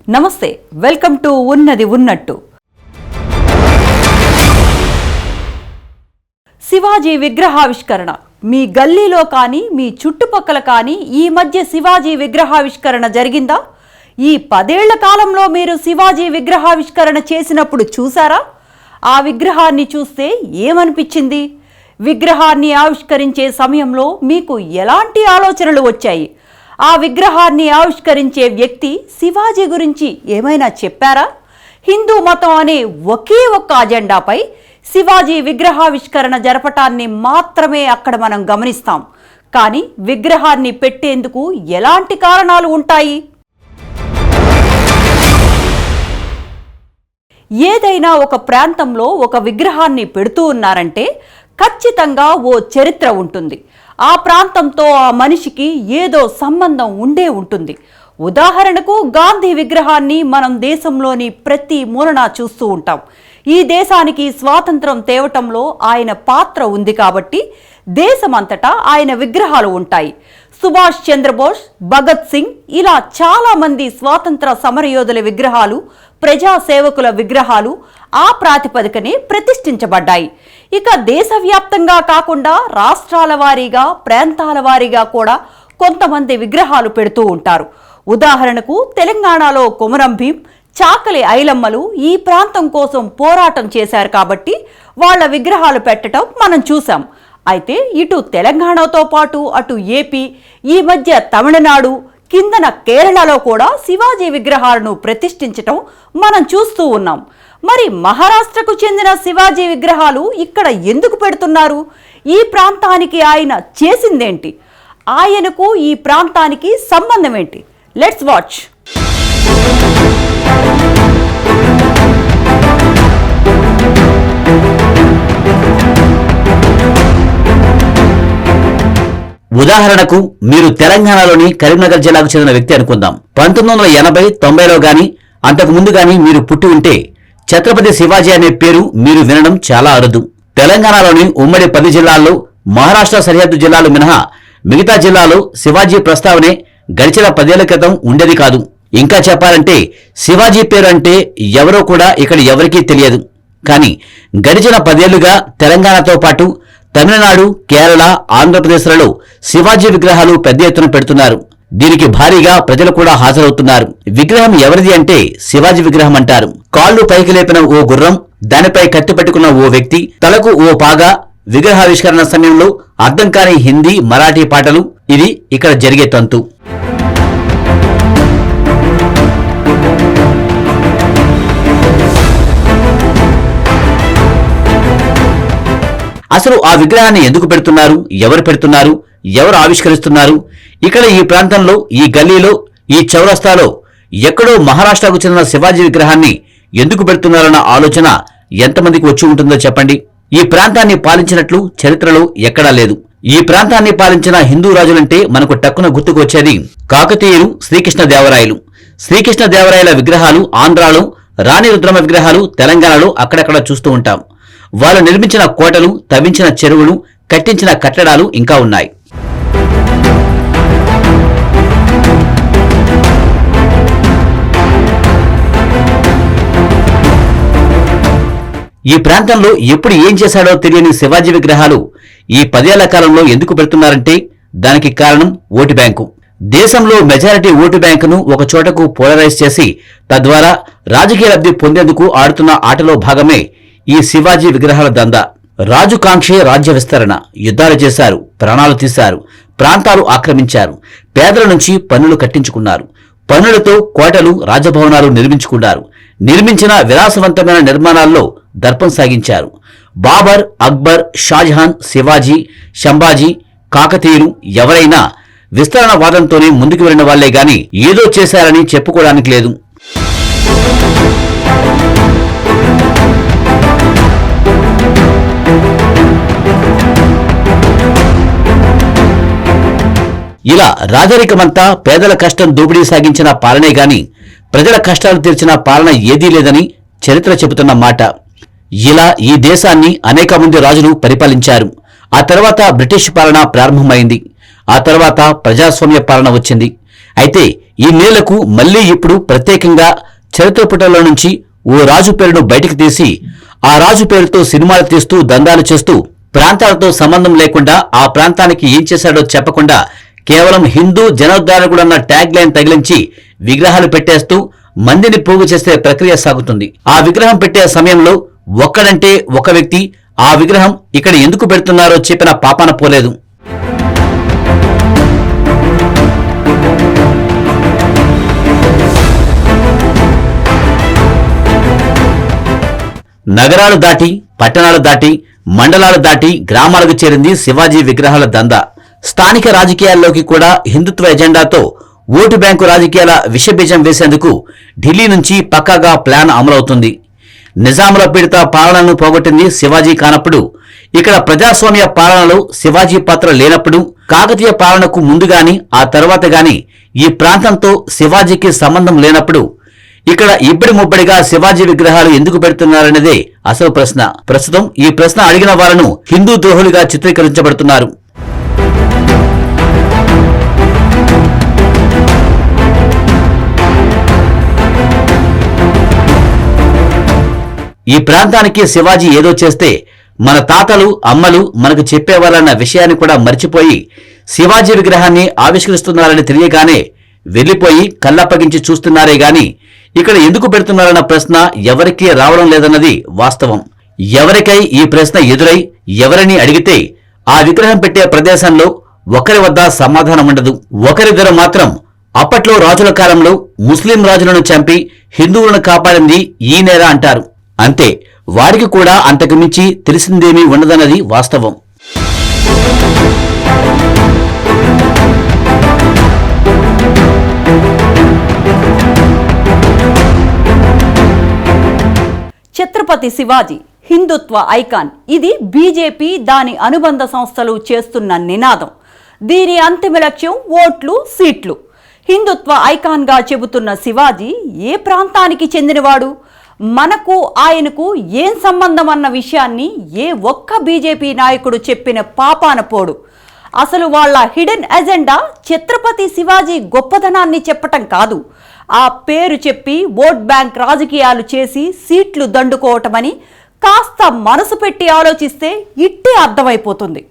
నమస్తే, welcome to ఉన్నది ఉన్నట్టు. శివాజీ విగ్రహావిష్కరణ మీ గల్లీలో కానీ మీ చుట్టుపక్కల కానీ ఈ మధ్య శివాజీ విగ్రహావిష్కరణ జరిగిందా? ఈ 10 ఏళ్ల కాలంలో మీరు శివాజీ విగ్రహావిష్కరణ చేసినప్పుడు చూసారా? ఆ విగ్రహాన్ని చూస్తే ఏమనిపించింది? విగ్రహాన్ని ఆవిష్కరించే సమయంలో మీకు ఎలాంటి ఆలోచనలు వచ్చాయి? ఆ విగ్రహాన్ని ఆవిష్కరించే వ్యక్తి శివాజీ గురించి ఏమైనా చెప్పారా? హిందూ మతం అనే ఒకే ఒక్క అజెండాపై శివాజీ విగ్రహావిష్కరణ జరపటాన్ని మాత్రమే అక్కడ మనం గమనిస్తాం. కానీ విగ్రహాన్ని పెట్టేందుకు ఎలాంటి కారణాలు ఉంటాయి? ఏదైనా ఒక ప్రాంతంలో ఒక విగ్రహాన్ని పెడుతూ ఉన్నారంటే ఖచ్చితంగా ఓ చరిత్ర ఉంటుంది. ఆ ప్రాంతంతో ఆ మనిషికి ఏదో సంబంధం ఉండే ఉంటుంది. ఉదాహరణకు గాంధీ విగ్రహాన్ని మనం దేశంలోని ప్రతి మూలన చూస్తూ ఉంటాం. ఈ దేశానికి స్వాతంత్రం తేవటంలో ఆయన పాత్ర ఉంది కాబట్టి దేశమంతటా ఆయన విగ్రహాలు ఉంటాయి. సుభాష్ చంద్రబోస్, భగత్ సింగ్ ఇలా చాలా మంది స్వాతంత్ర సమరయోధుల విగ్రహాలు, ప్రజాసేవకుల విగ్రహాలు ఆ ప్రాతిపదికనే ప్రతిష్ఠించబడ్డాయి. ఇక దేశవ్యాప్తంగా కాకుండా రాష్ట్రాల వారీగా, ప్రాంతాల వారీగా కూడా కొంతమంది విగ్రహాలు పెడుతూ ఉంటారు. ఉదాహరణకు తెలంగాణలో కొమరం భీం, చాకలి ఐలమ్మలు ఈ ప్రాంతం కోసం పోరాటం చేశారు కాబట్టి వాళ్ళ విగ్రహాలు పెట్టడం మనం చూసాం. అయితే ఇటు తెలంగాణతో పాటు అటు ఏపీ, ఈ మధ్య తమిళనాడు, కిందన కేరళలో కూడా శివాజీ విగ్రహాలను ప్రతిష్ఠించటం మనం చూస్తూ ఉన్నాం. మరి మహారాష్ట్రకు చెందిన శివాజీ విగ్రహాలు ఇక్కడ ఎందుకు పెడుతున్నారు? ఈ ప్రాంతానికి ఆయన చేసిందేంటి? ఆయనకు ఈ ప్రాంతానికి సంబంధం ఏంటి? Let's watch. ఉదాహరణకు మీరు తెలంగాణలోని కరీంనగర్ జిల్లాకు చెందిన వ్యక్తి అనుకుందాం. 1980, 90లో గాని అంతకు ముందు గాని మీరు పుట్టి ఉంటే ఛత్రపతి శివాజీ అనే పేరు మీరు వినడం చాలా అరుదు. తెలంగాణలోని ఉమ్మడి 10 జిల్లాల్లో మహారాష్ట్ర సరిహద్దు జిల్లాలు మినహా మిగతా జిల్లాలో శివాజీ ప్రస్తావనే గడిచిన 10 ఏళ్ల క్రితం ఉండేది కాదు. ఇంకా చెప్పాలంటే శివాజీ పేరు అంటే ఎవరో కూడా ఇక్కడ ఎవరికీ తెలియదు. కానీ గడిచిన 10 ఏళ్లుగా తెలంగాణతో పాటు తమిళనాడు, కేరళ, ఆంధ్రప్రదేశ్లలో శివాజీ విగ్రహాలు పెద్ద ఎత్తున పెడుతున్నారు. దీనికి భారీగా ప్రజలు కూడా హాజరవుతున్నారు. విగ్రహం ఎవరిది అంటే శివాజీ విగ్రహం అంటారు. కాళ్లు పైకి లేపిన ఓ గుర్రం, దానిపై కత్తి పట్టుకున్న ఓ వ్యక్తి, తలకు ఓ పాగా, విగ్రహావిష్కరణ సమయంలో అర్థం కాని హిందీ, మరాఠీ పాటలు. ఇది ఇక్కడ జరిగే తంతు. అసలు ఆ విగ్రహాన్ని ఎందుకు పెడుతున్నారు? ఎవరు పెడుతున్నారు? ఎవరు ఆవిష్కరిస్తున్నారు? ఇక్కడ ఈ ప్రాంతంలో, ఈ గల్లీలో, ఈ చౌరస్తాలో ఎక్కడో మహారాష్ట్రకు చెందిన శివాజీ విగ్రహాన్ని ఎందుకు పెడుతున్నారన్న ఆలోచన ఎంతమందికి వచ్చి ఉంటుందో చెప్పండి. ఈ ప్రాంతాన్ని పాలించినట్లు చరిత్రలో ఎక్కడా లేదు. ఈ ప్రాంతాన్ని పాలించిన హిందూ రాజులంటే మనకు టక్కున గుర్తుకొచ్చేది కాకతీయులు, శ్రీకృష్ణదేవరాయలు. శ్రీకృష్ణదేవరాయల విగ్రహాలు ఆంధ్రాలో, రాణి రుద్రమ విగ్రహాలు తెలంగాణలో అక్కడక్కడ చూస్తూ ఉంటాం. వాళ్ళు నిర్మించిన కోటలు, తవ్వించిన చెరువులు, కట్టించిన కట్టడాలు ఇంకా ఉన్నాయి. ఈ ప్రాంతంలో ఎప్పుడు ఏం చేశాడో తెలియని శివాజీ విగ్రహాలు ఈ 10 ఏళ్ల కాలంలో ఎందుకు పెడుతున్నారంటే దానికి కారణం ఓటు బ్యాంకు. దేశంలో మెజారిటీ ఓటు బ్యాంకును ఒక చోటకు పోలరైజ్ చేసి తద్వారా రాజకీయ లబ్ధి పొందేందుకు ఆడుతున్న ఆటలో భాగమే ఈ శివాజీ విగ్రహాల దందా. రాజు కాంక్షే రాజ్య విస్తరణ. యుద్ధాలు చేశారు, ప్రాణాలు తీశారు, ప్రాంతాలు ఆక్రమించారు, పేదల నుంచి పన్నులు కట్టించుకున్నారు, పన్నులతో కోటలు, రాజభవనాలు నిర్మించుకున్నారు, నిర్మించిన విలాసవంతమైన నిర్మాణాల్లో దర్పం సాగించారు. బాబర్, అక్బర్, షాజహాన్, శివాజీ, శంభాజీ, కాకతీయులు ఎవరైనా విస్తరణ వాదంతోనే ముందుకు వెళ్లిన వాళ్లే గాని ఏదో చేశారని చెప్పుకోవడానికి లేదు. ఇలా రాజరికమంతా పేదల కష్టం దోపిడీ సాగించిన పాలనే గాని ప్రజల కష్టాలు తీర్చిన పాలన ఏదీ లేదని చరిత్ర చెబుతున్న మాట. ఇలా ఈ దేశాన్ని అనేక మంది రాజులు పరిపాలించారు. ఆ తర్వాత బ్రిటిష్ పాలన ప్రారంభమైంది. ఆ తర్వాత ప్రజాస్వామ్య పాలన వచ్చింది. అయితే ఈ నీళ్లకు మళ్లీ ఇప్పుడు ప్రత్యేకంగా చరిత్ర పుటల్లో నుంచి ఓ రాజు పేరును బయటికి తీసి ఆ రాజు పేరుతో సినిమాలు తీస్తూ దందాలు చేస్తూ ప్రాంతాలతో సంబంధం లేకుండా ఆ ప్రాంతానికి ఏం చేశాడో చెప్పకుండా కేవలం హిందూ జనోద్ధారకుడన్న ట్యాగ్ లైన్ తగిలించి విగ్రహాలు పెట్టేస్తూ మందిని పోగు చేసే ప్రక్రియ సాగుతుంది. ఆ విగ్రహం పెట్టే సమయంలో ఒక్కడంటే ఒక వ్యక్తి ఆ విగ్రహం ఇక్కడ ఎందుకు పెడుతున్నారో చెప్పిన పాపాన పోలేదు. నగరాలు దాటి పట్టణాలు దాటి మండలాలు దాటి గ్రామాలకు చేరింది శివాజీ విగ్రహాల దందా. స్థానిక రాజకీయాల్లోకి కూడా హిందుత్వ ఎజెండాతో ఓటు బ్యాంకు రాజకీయాల విషబీజం వేసేందుకు ఢిల్లీ నుంచి పక్కాగా ప్లాన్ అమలవుతుంది. నిజాముల పీడిత పాలనను పోగొట్టింది శివాజీ కానప్పుడు, ఇక్కడ ప్రజాస్వామ్య పాలనలో శివాజీ పాత్ర లేనప్పుడు, కాకతీయ పాలనకు ముందు గాని ఆ తర్వాత గాని ఈ ప్రాంతంతో శివాజీకి సంబంధం లేనప్పుడు ఇక్కడ ఇబ్బడి ముబ్బడిగా శివాజీ విగ్రహాలు ఎందుకు పెడుతున్నారనేదే అసలు ప్రశ్న. ప్రస్తుతం ఈ ప్రశ్న అడిగిన వాళ్లను హిందూ ద్రోహులుగా చిత్రీకరించబడుతున్నారు. ఈ ప్రాంతానికి శివాజీ ఏదో చేస్తే మన తాతలు అమ్మలు మనకు చెప్పేవాళ్ళన్న విషయాన్ని కూడా మర్చిపోయి శివాజీ విగ్రహాన్ని ఆవిష్కరిస్తున్నారని తెలియగానే వెళ్లిపోయి కళ్ళప్పగించి చూస్తున్నారే గాని ఇక్కడ ఎందుకు పెడుతున్నారన్న ప్రశ్న ఎవరికీ రావడం లేదన్నది వాస్తవం. ఎవరికై ఈ ప్రశ్న ఎదురై ఎవరిని అడిగితే ఆ విగ్రహం పెట్టే ప్రదేశంలో ఒకరి వద్ద సమాధానం ఉండదు. ఒకరిద్దరు మాత్రం అప్పట్లో రాజుల కాలంలో ముస్లిం రాజులను చంపి హిందువులను కాపాడింది ఈయనేరా అంటారు. అంతే, వారికి కూడా అంతకు మించి తెలిసిందేమీ ఉండదన్నది వాస్తవం. ఛత్రపతి శివాజీ హిందుత్వ ఐకాన్. ఇది బీజేపీ దాని అనుబంధ సంస్థలు చేస్తున్న నినాదం. దీని అంతిమ లక్ష్యం ఓట్లు, సీట్లు. హిందుత్వ ఐకాన్గా చెబుతున్న శివాజీ ఏ ప్రాంతానికి చెందినవాడు, మనకు ఆయనకు ఏం సంబంధం అన్న విషయాన్ని ఏ ఒక్క బీజేపీ నాయకుడు చెప్పిన పాపాన పోడు. అసలు వాళ్ళ హిడెన్ ఎజెండా ఛత్రపతి శివాజీ గొప్పదనాన్ని చెప్పటం కాదు, ఆ పేరు చెప్పి ఓట్ బ్యాంక్ రాజకీయాలు చేసి సీట్లు దండుకోవటమని కాస్త మనసు పెట్టి ఆలోచిస్తే ఇట్టే అర్థమైపోతుంది.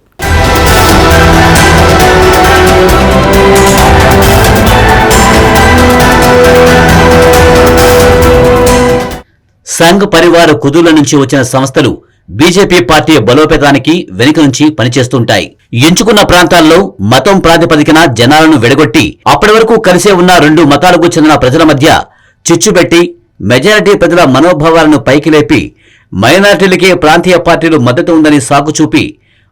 సంఘ్ పరివార కుదుల నుంచి వచ్చిన సంస్థలు బీజేపీ పార్టీ బలోపేతానికి వెనుక నుంచి పనిచేస్తుంటాయి. ఎంచుకున్న ప్రాంతాల్లో మతం ప్రాతిపదికన జనాలను విడగొట్టి అప్పటి వరకు కలిసే ఉన్న రెండు మతాలకు చెందిన ప్రజల మధ్య చిచ్చుపెట్టి మెజారిటీ ప్రజల మనోభావాలను పైకి లేపి మైనారిటీలకే ప్రాంతీయ పార్టీలు మద్దతు ఉందని సాకు చూపి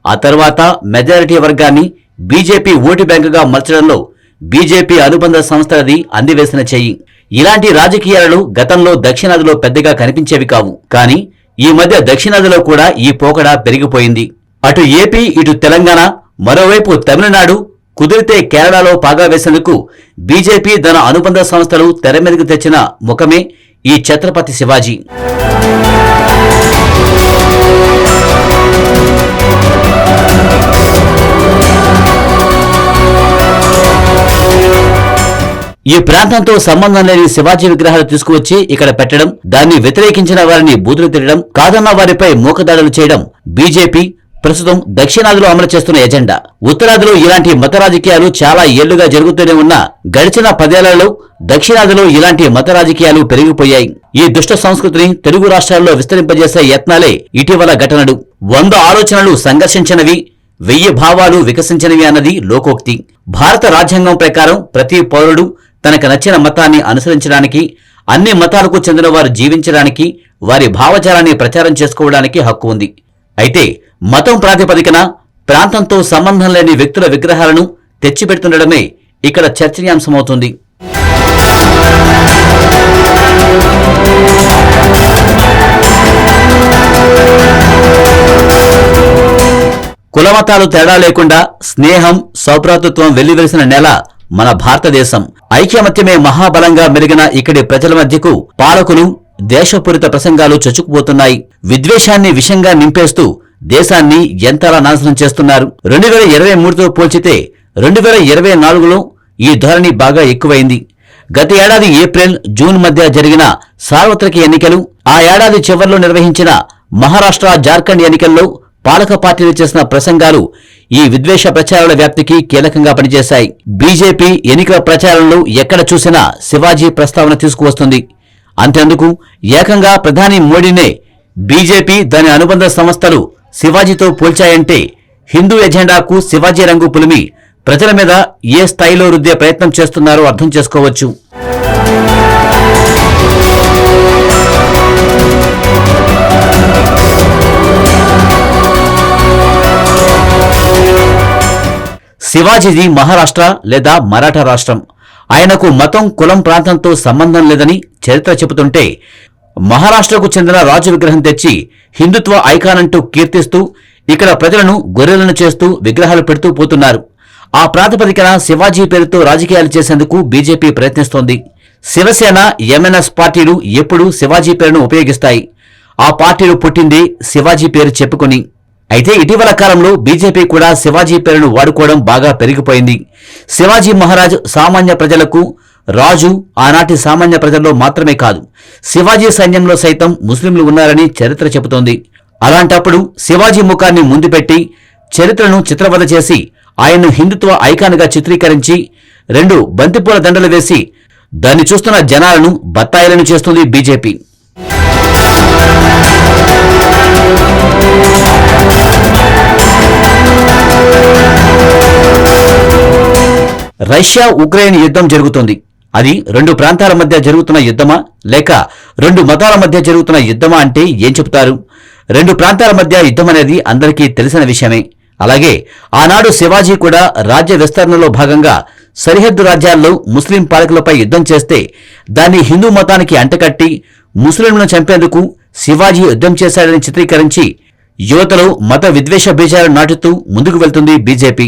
ఆ తర్వాత మెజారిటీ వర్గాన్ని బీజేపీ ఓటు బ్యాంకుగా మార్చడంలో బీజేపీ అనుబంధ సంస్థలది అందివేసిన చెయ్యి. ఇలాంటి రాజకీయాలు గతంలో దక్షిణాదిలో పెద్దగా కనిపించేవి కావు. కానీ ఈ మధ్య దక్షిణాదిలో కూడా ఈ పోకడ పెరిగిపోయింది. అటు ఏపీ, ఇటు తెలంగాణ, మరోవైపు తమిళనాడు, కుదిరితే కేరళలో పాగా వేసేందుకు బీజేపీ తన అనుబంధ సంస్థలు తెర మీదకు తెచ్చిన ముఖమే ఈ ఛత్రపతి శివాజీ. ఈ ప్రాంతంతో సంబంధం లేని శివాజీ విగ్రహాలు తీసుకువచ్చి ఇక్కడ పెట్టడం, దాన్ని వ్యతిరేకించిన వారిని బూతులు తిట్టడం, కాదన్న వారిపై మూకదాడులు చేయడం బీజేపీ ప్రస్తుతం దక్షిణాదిలో అమలు చేస్తున్న ఎజెండా. ఉత్తరాదిలో ఇలాంటి మత రాజకీయాలు చాలా ఏళ్లుగా జరుగుతూనే ఉన్నా గడిచిన 10 ఏళ్లలో దక్షిణాదిలో ఇలాంటి మత రాజకీయాలు పెరిగిపోయాయి. ఈ దుష్ట సంస్కృతిని తెలుగు రాష్ట్రాల్లో విస్తరింపజేసే యత్నాలే ఇటీవల ఘటనలు. 100 ఆలోచనలు సంఘర్షించినవి, 1000 భావాలు వికసించినవి అన్నది లోకోక్తి. భారత రాజ్యాంగం ప్రకారం ప్రతి పౌరుడు తనకు నచ్చిన మతాన్ని అనుసరించడానికి, అన్ని మతాలకు చెందిన వారు జీవించడానికి, వారి భావజాలాన్ని ప్రచారం చేసుకోవడానికి హక్కు ఉంది. అయితే మతం ప్రాతిపదికన ప్రాంతంతో సంబంధం లేని వ్యక్తుల విగ్రహాలను తెచ్చిపెడుతుండడమే ఇక్కడ చర్చనీయాంశమవుతుంది. కులమతాలు తేడా లేకుండా స్నేహం, సౌభ్రాతృత్వం వెల్లివెలిసిన నేల మన భారతదేశం. ఐక్యమత్యమే మహాబలంగా మెరిగిన ఇక్కడి ప్రజల మధ్యకు పాలకులు దేశపూరిత ప్రసంగాలు చొచ్చుకుపోతున్నాయి. విద్వేషాన్ని విషంగా నింపేస్తూ దేశాన్ని ఎంతలా నాశనం చేస్తున్నారు. 2023తో పోల్చితే 2024లో ఈ ధోరణి బాగా ఎక్కువైంది. గత ఏడాది ఏప్రిల్, జూన్ మధ్య జరిగిన సార్వత్రిక ఎన్నికలు, ఆ ఏడాది చివర్లో నిర్వహించిన మహారాష్ట్ర, జార్ఖండ్ ఎన్నికల్లో పాలక పార్టీలు చేసిన ప్రసంగాలు ఈ విద్వేష ప్రచారాల వ్యాప్తికి కీలకంగా పనిచేశాయి. బీజేపీ ఎన్నికల ప్రచారంలో ఎక్కడ చూసినా శివాజీ ప్రస్తావన తీసుకువస్తుంది. అంతేందుకు ఏకంగా ప్రధాని మోడీనే బీజేపీ, దాని అనుబంధ సంస్థలు శివాజీతో పోల్చాయంటే హిందూ ఎజెండాకు శివాజీ రంగు పులిమి ప్రజల మీద ఏ స్థాయిలో రుద్దే ప్రయత్నం చేస్తున్నారో అర్థం చేసుకోవచ్చు. శివాజీది మహారాష్ట్ర లేదా మరాఠా రాష్ట్రం. ఆయనకు మతం, కులం, ప్రాంతంతో సంబంధం లేదని చరిత్ర చెబుతుంటే, మహారాష్ట్రకు చెందిన రాజు విగ్రహం తెచ్చి హిందుత్వ ఐకాన్ అంటూ కీర్తిస్తూ ఇక్కడ ప్రజలను గొర్రెలను చేస్తూ విగ్రహాలు పెడుతూ పోతున్నారు. ఆ ప్రాతిపదికన శివాజీ పేరుతో రాజకీయాలు చేసేందుకు బీజేపీ ప్రయత్నిస్తోంది. శివసేన, ఎంఎన్ఎస్ పార్టీలు ఎప్పుడూ శివాజీ పేరును ఉపయోగిస్తాయి. ఆ పార్టీలు పుట్టింది శివాజీ పేరు చెప్పుకొని. అయితే ఇటీవల కాలంలో బీజేపీ కూడా శివాజీ పేరును వాడుకోవడం బాగా పెరిగిపోయింది. శివాజీ మహారాజ్ సామాన్య ప్రజలకు రాజు. ఆనాటి సామాన్య ప్రజల్లో మాత్రమే కాదు, శివాజీ సైన్యంలో సైతం ముస్లింలు ఉన్నారని చరిత్ర చెబుతోంది. అలాంటప్పుడు శివాజీ ముఖాన్ని ముందు పెట్టి చరిత్రను చిత్రవద చేసి ఆయన్ను హిందుత్వ ఐకాన్గా చిత్రీకరించి 2 బంతిపూల దండలు వేసి దాన్ని చూస్తున్న జనాలను బత్తాయిలను చేస్తుంది బీజేపీ. రష్యా ఉక్రెయిన్ యుద్ధం జరుగుతోంది. అది 2 ప్రాంతాల మధ్య జరుగుతున్న యుద్ధమా, లేక 2 మతాల మధ్య జరుగుతున్న యుద్ధమా అంటే ఏం చెబుతారు? 2 ప్రాంతాల మధ్య యుద్ధం అనేది అందరికీ తెలిసిన విషయమే. అలాగే ఆనాడు శివాజీ కూడా రాజ్య విస్తరణలో భాగంగా సరిహద్దు రాజ్యాల్లో ముస్లిం పాలకులపై యుద్ధం చేస్తే దాన్ని హిందూ మతానికి అంటకట్టి ముస్లింలను చంపేందుకు శివాజీ యుద్ధం చేశాడని చిత్రీకరించి యువతలో మత విద్వేష బీజాలు నాటుతూ ముందుకు వెళ్తుంది బీజేపీ.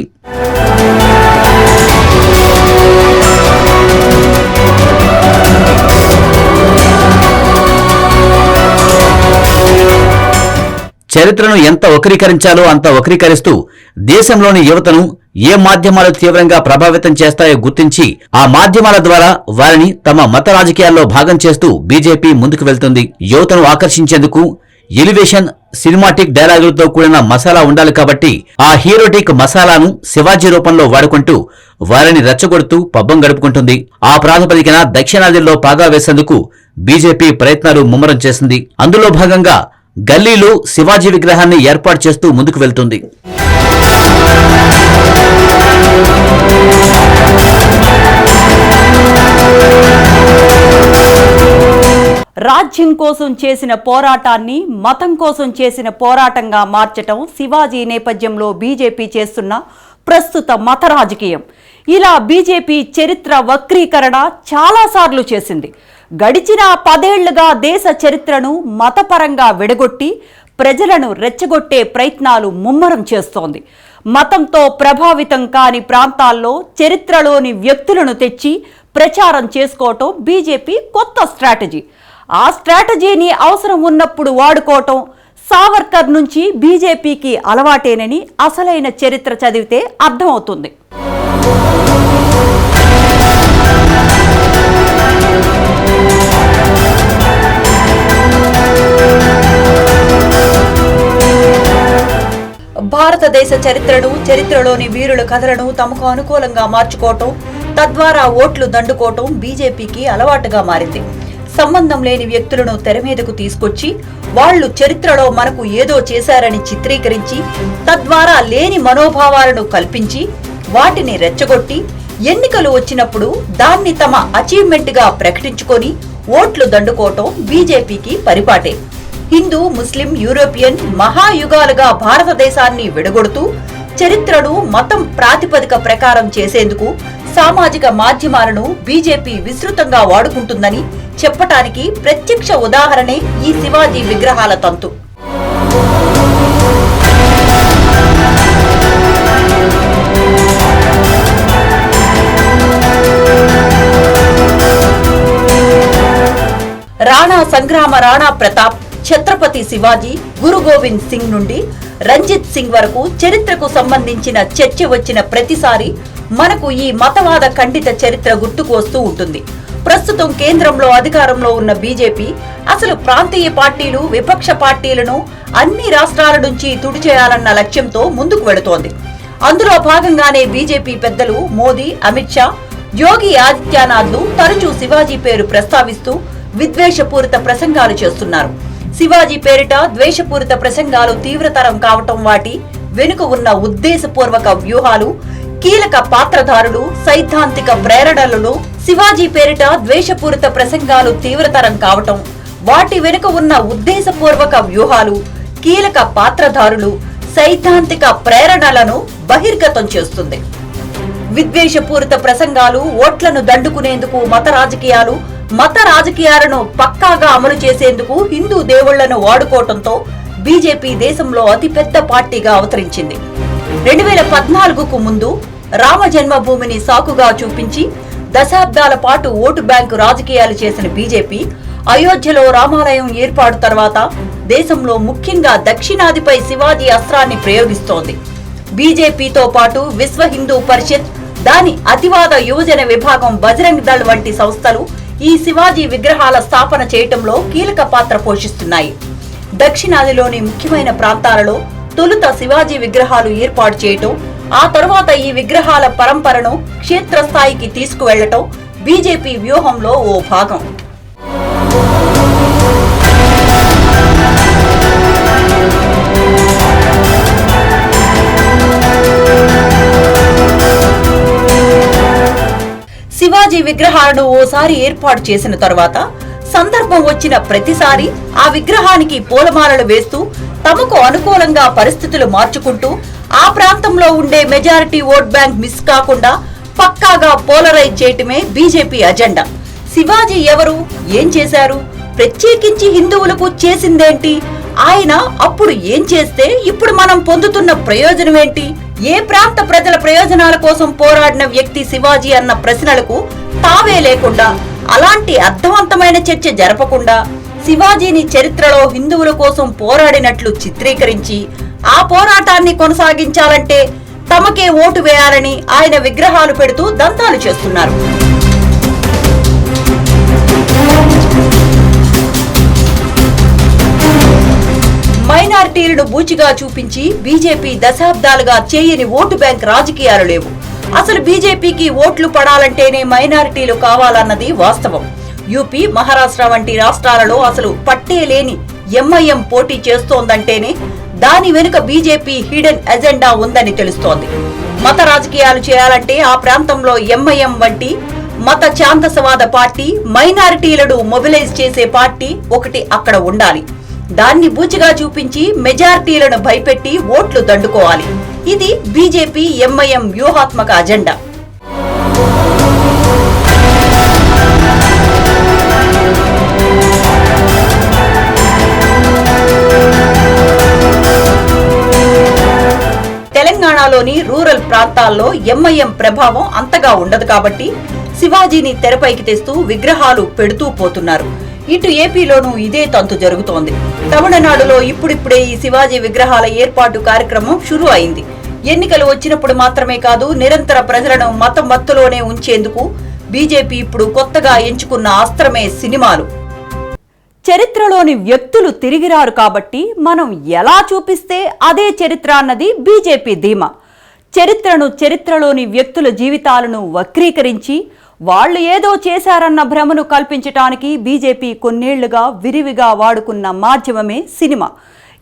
చరిత్రను ఎంత వక్రీకరించాలో అంత వక్రీకరిస్తూ దేశంలోని యువతను ఏ మాధ్యమాలు తీవ్రంగా ప్రభావితం చేస్తాయో గుర్తించి ఆ మాధ్యమాల ద్వారా వారిని తమ మత రాజకీయాల్లో భాగం చేస్తూ బీజేపీ ముందుకు వెళ్తుంది. యువతను ఆకర్షించేందుకు ఎలివేషన్, సినిమాటిక్ డైలాగులతో కూడిన మసాలా ఉండాలి కాబట్టి ఆ హీరోటిక్ మసాలాను శివాజీ రూపంలో వాడుకుంటూ వారిని రెచ్చగొడుతూ పబ్బం గడుపుకుంటుంది. ఆ ప్రాతిపదికన దక్షిణాదిలో పాగా వేసేందుకు బీజేపీ ప్రయత్నాలు ముమ్మరం చేసింది. అందులో భాగంగా గల్లీలో శివాజీ విగ్రహాన్ని ఏర్పాటు చేస్తూ ముందుకు వెళ్తుంది. రాజ్యం కోసం చేసిన పోరాటాన్ని మతం కోసం చేసిన పోరాటంగా మార్చటం శివాజీ నేపథ్యంలో బీజేపీ చేస్తున్న ప్రస్తుత మత రాజకీయం. ఇలా బీజేపీ చరిత్ర వక్రీకరణ చాలాసార్లు చేసింది. గడిచిన 10 ఏళ్లుగా దేశ చరిత్రను మతపరంగా విడగొట్టి ప్రజలను రెచ్చగొట్టే ప్రయత్నాలు ముమ్మరం చేస్తోంది. మతంతో ప్రభావితం కాని ప్రాంతాల్లో చరిత్రలోని వ్యక్తులను తెచ్చి ప్రచారం చేసుకోవటం బీజేపీ కొత్త స్ట్రాటజీ. ఆ స్ట్రాటజీని అవసరం ఉన్నప్పుడు వాడుకోవటం సావర్కర్ నుంచి బీజేపీకి అలవాటేనని అసలైన చరిత్ర చదివితే అర్థమవుతుంది. భారతదేశ చరిత్రను, చరిత్రలోని వీరుల కథలను తమకు అనుకూలంగా మార్చుకోవటం, తద్వారా ఓట్లు దండుకోవటం బీజేపీకి అలవాటుగా మారింది. సంబంధం లేని వ్యక్తులను తెర మీదకు తీసుకొచ్చి వాళ్లు చరిత్రలో మనకు ఏదో చేశారని చిత్రీకరించి తద్వారా లేని మనోభావాలను కల్పించి వాటిని రెచ్చగొట్టి ఎన్నికలు వచ్చినప్పుడు దాన్ని తమ అచీవ్మెంట్ గా ప్రకటించుకొని ఓట్లు దండుకోవటం బీజేపీకి పరిపాటే. హిందూ, ముస్లిం, యూరోపియన్ మహాయుగాలుగా భారతదేశాన్ని విడగొడుతూ చరిత్రను మతం ప్రాతిపదిక ప్రకారం చేసేందుకు సామాజిక మాధ్యమాలను బీజేపీ విస్తృతంగా వాడుకుంటుందని చెప్పటానికి ప్రత్యక్ష ఉదాహరణే ఈ శివాజీ విగ్రహాల తంతు. రాణా సంగ్రామ, రాణా ప్రతాప్, ఛత్రపతి శివాజీ, గురు గోవింద్ సింగ్ నుండి రంజిత్ సింగ్ వరకు చరిత్రకు సంబంధించిన చర్చ వచ్చిన ప్రతిసారి మనకు ఈ మతవాద ఖండిత చరిత్ర గుర్తుకు వస్తూ ఉంటుంది. ప్రస్తుతం కేంద్రంలో అధికారంలో ఉన్న బీజేపీ అసలు ప్రాంతీయ పార్టీలు, విపక్ష పార్టీలను అన్ని రాష్ట్రాల నుంచి తుడిచేయాలన్న లక్ష్యంతో ముందుకు వెడుతోంది. అందులో భాగంగానే బీజేపీ పెద్దలు మోదీ, అమిత్ షా, యోగి ఆదిత్యనాథ్లు తరచూ శివాజీ పేరు ప్రస్తావిస్తూ విద్వేషపూరిత ప్రసంగాలు చేస్తున్నారు. శివాజీ పేరిట ద్వేషపూరిత ప్రసంగాలు తీవ్రతరం కావటం, వాటి వెనుక ఉన్న ఉద్దేశపూర్వక వ్యూహాలు, కీలక పాత్రధారులు, సైద్ధాంతిక ప్రేరణలను, శివాజీ పేరిట ద్వేషపూరిత ప్రసంగాలు తీవ్రతరం కావటం, వాటి వెనుక ఉన్న ఉద్దేశపూర్వక వ్యూహాలు, కీలక పాత్రధారులు, సైద్ధాంతిక ప్రేరణలను బహిర్గతం చేస్తుంది. విద్వేషపూరిత ప్రసంగాలు, ఓట్లను దండుకునేందుకు మత రాజకీయాలను పక్కాగా అమలు చేసేందుకు హిందూ దేవుళ్లను వాడుకోవటంతో బీజేపీ దేశంలో అతిపెద్ద పార్టీగా అవతరించింది. 2014కు ముందు రామ జన్మభూమిని సాకుగా చూపించి దశాబ్దాల పాటు ఓటు బ్యాంకు రాజకీయాలు చేసిన బీజేపీ అయోధ్యలో రామాలయం ఏర్పాటు తర్వాత దేశంలో ముఖ్యంగా దక్షిణాదిపై శివాజీ అస్త్రాన్ని ప్రయోగిస్తోంది. బీజేపీతో పాటు విశ్వ హిందూ పరిషత్, దాని అతివాద యువజన విభాగం బజరంగ్ దళ్ వంటి సంస్థలు ఈ శివాజీ విగ్రహాల స్థాపన చేయటంలో కీలక పాత్ర పోషిస్తున్నాయి. దక్షిణాదిలోని ముఖ్యమైన ప్రాంతాలలో తొలుత శివాజీ విగ్రహాలు ఏర్పాటు చేయటం, ఆ తరువాత ఈ విగ్రహాల పరంపరను క్షేత్రస్థాయికి తీసుకువెళ్లటం బీజేపీ వ్యూహంలో ఓ భాగం. శివాజీ విగ్రహాలను ఓసారి ఏర్పాటు చేసిన తరువాత సందర్భం వచ్చిన ప్రతిసారి ఆ విగ్రహానికి పూలమాలలు వేస్తూ తమకు అనుకూలంగా పరిస్థితులు మార్చుకుంటూ ఆ ప్రాంతంలో ఉండే మెజారిటీ ఓట్ బ్యాంక్ మిస్ కాకుండా పక్కాగా పోలరైజ్ చేయటమే బీజేపీ అజెండా. శివాజీ ఎవరు, ఏం చేశారు, ప్రత్యేకించి హిందువులకు చేసిందేంటి, ఆయన అప్పుడు ఏం చేస్తే ఇప్పుడు మనం పొందుతున్న ప్రయోజనం ఏంటి, ఏ ప్రాంత ప్రజల ప్రయోజనాల కోసం పోరాడిన వ్యక్తి శివాజీ అన్న ప్రశ్నలకు తావే లేకుండా, అలాంటి అర్థవంతమైన చర్చ జరపకుండా శివాజీని చరిత్రలో హిందువుల కోసం పోరాడినట్లు చిత్రీకరించి ఆ పోరాటాన్ని కొనసాగించాలంటే తమకే ఓటు వేయాలని ఆయన విగ్రహాలు పెడుతూ దంతాలు చేస్తున్నారు. మైనారిటీలను బూచిగా చూపించి బీజేపీ దశాబ్దాలుగా చేయని ఓటు బ్యాంక్ రాజకీయాలు లేవు. అసలు బీజేపీకి ఓట్లు పడాలంటేనే మైనారిటీలు కావాలన్నది వాస్తవం. యూపీ, మహారాష్ట్ర వంటి రాష్ట్రాలలో అసలు పట్టే లేని ఎంఐఎం పోటీ చేస్తోందంటేనే దాని వెనుక బీజేపీ హిడెన్ ఎజెండా ఉందని తెలుస్తోంది. మత రాజకీయాలు చేయాలంటే ఆ ప్రాంతంలో ఎంఐఎం వంటి మత ఛాందసవాద పార్టీ, మైనారిటీలను మొబిలైజ్ చేసే పార్టీ ఒకటి అక్కడ ఉండాలి. దాన్ని బూచిగా చూపించి మెజారిటీలను భయపెట్టి ఓట్లు దండుకోవాలి. ఇది బీజేపీ ఎంఐఎం వ్యూహాత్మక అజెండా. తెలంగాణలోని రూరల్ ప్రాంతాల్లో ఎంఐఎం ప్రభావం అంతగా ఉండదు కాబట్టి శివాజీని తెరపైకి తెస్తూ విగ్రహాలు పెడుతూ పోతున్నారు. ఇటు ఏపీలోనూ ఇదే తంతు జరుగుతోంది. తమిళనాడులో ఇప్పుడిప్పుడే ఈ శివాజీ విగ్రహాల ఏర్పాటు కార్యక్రమం షురూ అయింది. ఎన్నికలు వచ్చినప్పుడు మాత్రమే కాదు, నిరంతర ప్రజలను మతం మత్తులోనే ఉంచేందుకు బీజేపీ ఇప్పుడు కొత్తగా ఎంచుకున్న అస్త్రమే సినిమాలు. చరిత్రలోని వ్యక్తులు తిరిగిరారు కాబట్టి మనం ఎలా చూపిస్తే అదే చరిత్ర అన్నది బీజేపీ ధీమా. చరిత్రలోని వ్యక్తుల జీవితాలను వక్రీకరించి వాళ్లు ఏదో చేశారన్న భ్రమను కల్పించటానికి బీజేపీ కొన్నేళ్లుగా విరివిగా వాడుకున్న మాధ్యమమే సినిమా.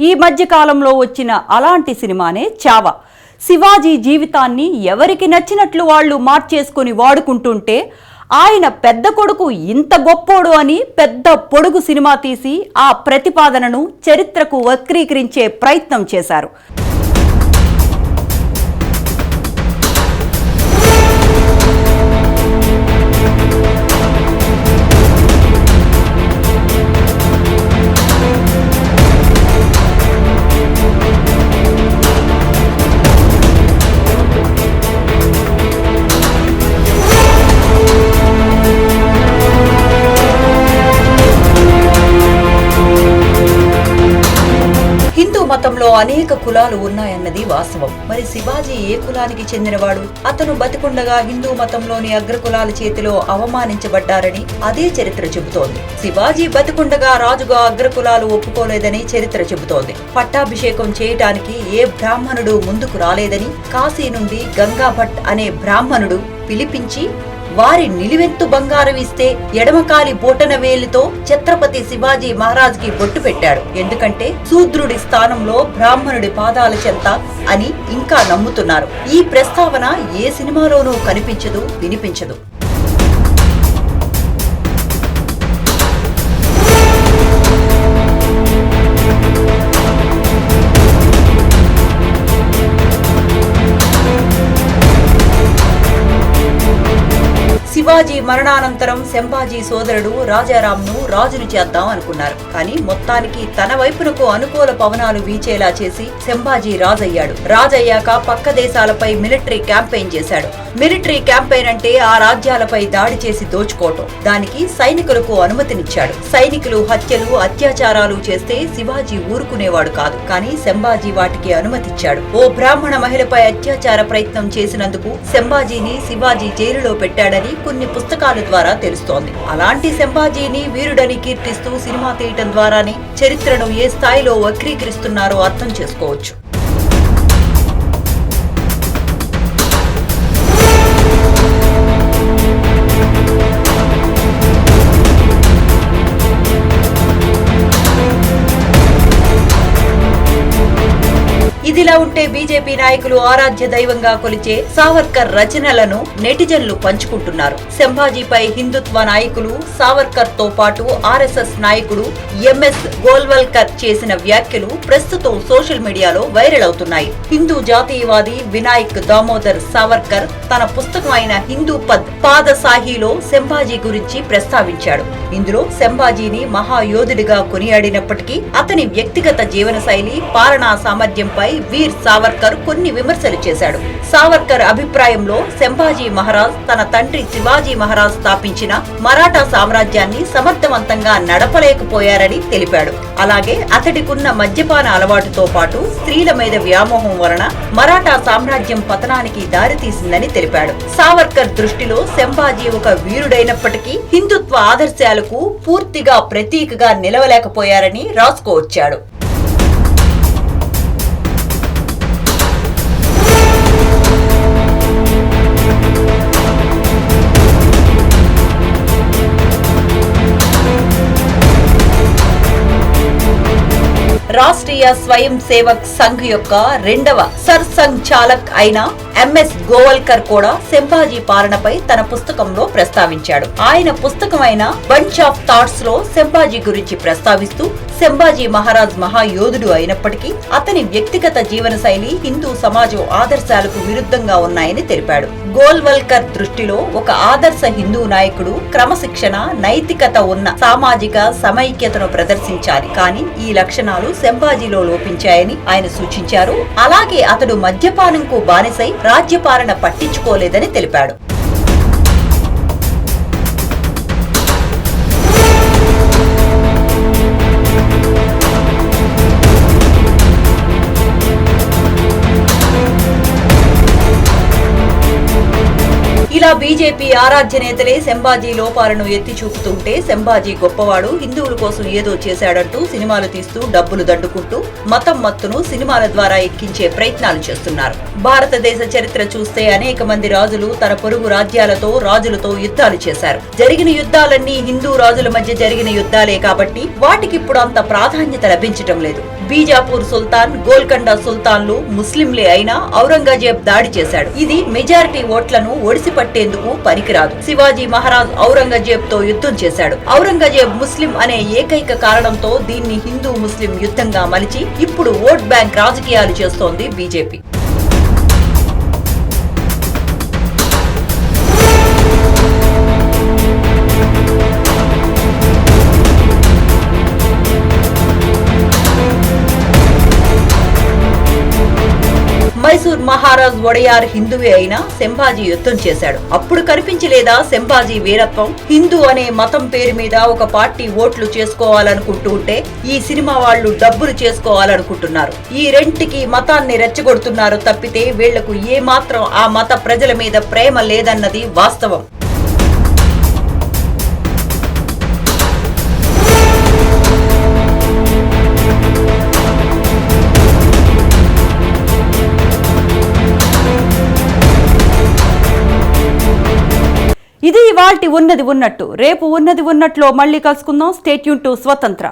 ఈ మధ్యకాలంలో వచ్చిన అలాంటి సినిమానే చావా. శివాజీ జీవితాన్ని ఎవరికి నచ్చినట్లు వాళ్లు మార్చేసుకుని వాడుకుంటుంటే ఆయన పెద్ద కొడుకు ఇంత గొప్పోడు అని పెద్ద పొడుగు సినిమా తీసి ఆ ప్రతిపాదనను చరిత్రకు వక్రీకరించే ప్రయత్నం చేశారు. మతంలో అనేక కులాలు ఉన్నాయన్నది వాస్తవం. మరి శివాజీ ఏ కులానికి చెందినవాడు? అతను బతికుండగా హిందూ మతంలోని అగ్రకులాల చేతిలో అవమానించబడ్డారని అదే చరిత్ర చెబుతోంది. శివాజీ బతికుండగా రాజుగా అగ్రకులాలు ఒప్పుకోలేదని చరిత్ర చెబుతోంది. పట్టాభిషేకం చేయటానికి ఏ బ్రాహ్మణుడు ముందుకు రాలేదని కాశీ నుండి గంగా భట్ అనే బ్రాహ్మణుడు పిలిపించి వారి నిలువెత్తు బంగారం ఇస్తే ఎడమకాలి బోటన వేలితో ఛత్రపతి శివాజీ మహారాజ్ కి బొట్టు పెట్టాడు. ఎందుకంటే శూద్రుడి స్థానంలో బ్రాహ్మణుడి పాదాల చెంత అని ఇంకా నమ్ముతున్నారు. ఈ ప్రస్తావన ఏ సినిమాలోనూ కనిపించదు, వినిపించదు. శివాజీ మరణానంతరం శంభాజీ సోదరుడు రాజారాంను రాజును చేద్దాం అనుకున్నారు. కానీ మొత్తానికి తన వైపునకు అనుకూల పవనాలు వీచేలా చేసి శంభాజీ రాజయ్యాడు. రాజయ్యాక పక్క దేశాలపై మిలిటరీ క్యాంపెయిన్ చేశాడు. మిలిటరీ క్యాంపెయిన్ అంటే ఆ రాజ్యాలపై దాడి చేసి దోచుకోవటం. దానికి సైనికులకు అనుమతినిచ్చాడు. సైనికులు హత్యలు, అత్యాచారాలు చేస్తే శివాజీ ఊరుకునేవాడు కాదు. కానీ శంభాజీ వాటికి అనుమతిచ్చాడు. ఓ బ్రాహ్మణ మహిళపై అత్యాచార ప్రయత్నం చేసినందుకు శంభాజీని శివాజీ జైలులో పెట్టాడని కొన్ని పుస్తకాల ద్వారా తెలుస్తోంది. అలాంటి శంభాజీని వీరుడని కీర్తిస్తూ సినిమా తీయటం ద్వారానే చరిత్రను ఏ స్థాయిలో వక్రీకరిస్తున్నారో అర్థం చేసుకోవచ్చు. ఇదిలా ఉంటే బీజేపీ నాయకులు ఆరాధ్య దైవంగా కొలిచే సావర్కర్ రచనలను నెటిజన్లు పంచుకుంటున్నారు. శంభాజీపై హిందుత్వ నాయకులు, సావర్కర్ తో పాటు ఆర్ఎస్ఎస్ నాయకుడు ఎంఎస్ గోల్వల్కర్ చేసిన వ్యాఖ్యలు ప్రస్తుతం సోషల్ మీడియాలో వైరల్ అవుతున్నాయి. హిందూ జాతీయవాది వినాయక్ దామోదర్ సావర్కర్ తన పుస్తకం అయిన హిందూ పాదసాహిలో శంభాజీ గురించి ప్రస్తావించాడు. ఇందులో శంభాజీని మహాయోధుడిగా కొనియాడినప్పటికీ అతని వ్యక్తిగత జీవన శైలి, పాలనా సామర్థ్యంపై వీర్ సావర్కర్ కొన్ని విమర్శలు చేశాడు. సావర్కర్ అభిప్రాయంలో శంభాజీ మహారాజ్ తన తండ్రి శివాజీ మహారాజ్ స్థాపించిన మరాఠా సామ్రాజ్యాన్ని సమర్థవంతంగా నడపలేకపోయారని తెలిపాడు. అలాగే అతడికున్న మద్యపాన అలవాటుతో పాటు స్త్రీల మీద వ్యామోహం వలన మరాఠా సామ్రాజ్యం పతనానికి దారితీసిందని తెలిపాడు. సావర్కర్ దృష్టిలో శంభాజీ ఒక వీరుడైనప్పటికీ హిందుత్వ ఆదర్శాలకు పూర్తిగా ప్రతీకగా నిలవలేకపోయారని రాసుకోవచ్చాడు. రాష్ట్రీయ స్వయం సేవక్ సంఘ్ యొక్క రెండవ సర్సంఘచాలక్ అయిన ఎంఎస్ గోవల్కర్ కూడా శంభాజీ పాలనపై తన పుస్తకంలో ప్రస్తావించాడు. ఆయన పుస్తకమైన బంచ్ ఆఫ్ థాట్స్ లో శంభాజీ గురించి ప్రస్తావిస్తూ శంభాజీ మహారాజ్ మహాయోధుడు అయినప్పటికీ అతని వ్యక్తిగత జీవన శైలి హిందూ సమాజం ఆదర్శాలకు విరుద్ధంగా ఉన్నాయని తెలిపాడు. గోల్వల్కర్ దృష్టిలో ఒక ఆదర్శ హిందూ నాయకుడు క్రమశిక్షణ, నైతికత ఉన్న సామాజిక సమైక్యతను ప్రదర్శించాలి. కానీ ఈ లక్షణాలు శంభాజీలో లోపించాయని ఆయన సూచించారు. అలాగే అతడు మద్యపానంకు బానిసై రాజ్యపాలన పట్టించుకోలేదని తెలిపాడు. ఇలా బీజేపీ ఆరాధ్య నేతలే శంభాజీ లోపాలను ఎత్తి చూపుతుంటే శంభాజీ గొప్పవాడు, హిందువుల కోసం ఏదో చేశాడంటూ సినిమాలు తీస్తూ డబ్బులు దండుకుంటూ మతం మత్తును సినిమాల ద్వారా ఎక్కించే ప్రయత్నాలు చేస్తున్నారు. భారతదేశ చరిత్ర చూస్తే అనేక మంది రాజులు తన పొరుగు రాజులతో యుద్ధాలు చేశారు. జరిగిన యుద్ధాలన్నీ హిందూ రాజుల మధ్య జరిగిన యుద్ధాలే కాబట్టి వాటికిప్పుడు అంత ప్రాధాన్యత లభించటం లేదు. బీజాపూర్ సుల్తాన్, గోల్కొండ సుల్తాన్లు ముస్లింలే అయినా ఔరంగజేబ్ దాడి చేశాడు. ఇది మెజారిటీ ఓట్లను ఒడిసి పట్టేందుకు పనికిరాదు. శివాజీ మహారాజ్ ఔరంగజేబ్ తో యుద్ధం చేశాడు. ఔరంగజేబ్ ముస్లిం అనే ఏకైక కారణంతో దీన్ని హిందూ ముస్లిం యుద్ధంగా మలిచి ఇప్పుడు ఓట్ బ్యాంక్ రాజకీయాలు చేస్తోంది బీజేపీ. మైసూర్ మహారాజ్ వడయార్ హిందువే అయినా శంభాజీ యుద్ధం చేశాడు. అప్పుడు కనిపించలేదా శంభాజీ వీరత్వం? హిందూ అనే మతం పేరు మీద ఒక పార్టీ ఓట్లు చేసుకోవాలనుకుంటూ ఉంటే ఈ సినిమా వాళ్ళు డబ్బులు చేసుకోవాలనుకుంటున్నారు. ఈ రెంటికి మతాన్ని రెచ్చగొడుతున్నారు తప్పితే వీళ్లకు ఏ మాత్రం ఆ మత ప్రజల మీద ప్రేమ లేదన్నది వాస్తవం. ఇది ఇవాల్టి ఉన్నది ఉన్నట్టు. రేపు ఉన్నది ఉన్నట్లో మళ్ళీ కలుసుకుందాం. స్టే ట్యూన్ టు స్వతంత్ర.